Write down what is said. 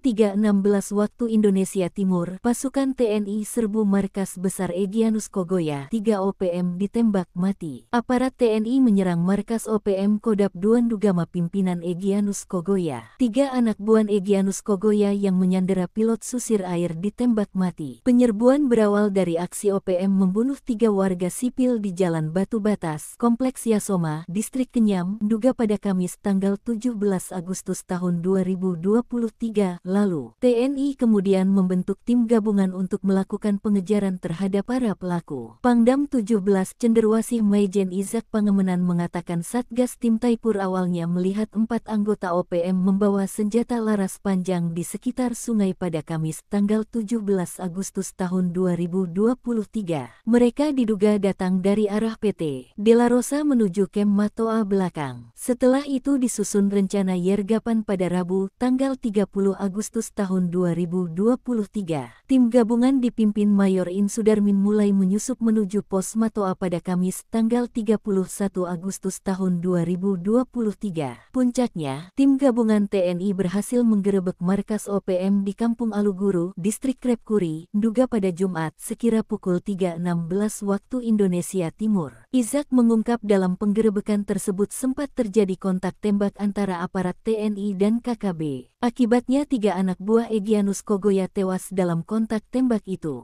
3.16 waktu Indonesia Timur, pasukan TNI serbu markas besar Egyanus Kogoya, 3 OPM ditembak mati. Aparat TNI menyerang markas OPM Kodap II Ndugama pimpinan Egyanus Kogoya. 3 anak buah Egyanus Kogoya yang menyandera pilot susir air ditembak mati. Penyerbuan berawal dari aksi OPM membunuh 3 warga sipil di Jalan Batu Batas, Kompleks Yasoma, Distrik Kenyam, Nduga pada Kamis tanggal 17 Agustus tahun 2023 lalu. TNI kemudian membentuk tim gabungan untuk melakukan pengejaran terhadap para pelaku. Pangdam 17 Cenderawasih Maijen Izak Pangemenan mengatakan Satgas Tim Taipur awalnya melihat 4 anggota OPM membawa senjata laras panjang di sekitar sungai pada Kamis tanggal 17 Agustus tahun 2023. Mereka diduga datang dari arah PT De La Rosa menuju Kem Matoa belakang. Setelah itu disusun rencana yergapan pada Rabu tanggal 30 Agustus tahun 2023. Tim gabungan dipimpin Mayor In Sudarmin mulai menyusup menuju pos Matoa pada Kamis tanggal 31 Agustus tahun 2023. Puncaknya, tim gabungan TNI berhasil menggerebek markas OPM di Kampung Aluguru, Distrik Krepkuri, Nduga pada Jumat sekira pukul 3.16 waktu Indonesia Timur. Izak mengungkap dalam penggerebekan tersebut sempat terjadi kontak tembak antara aparat TNI dan KKB. Akibatnya 3 anak buah Egyanus Kogoya tewas dalam kontak tembak itu.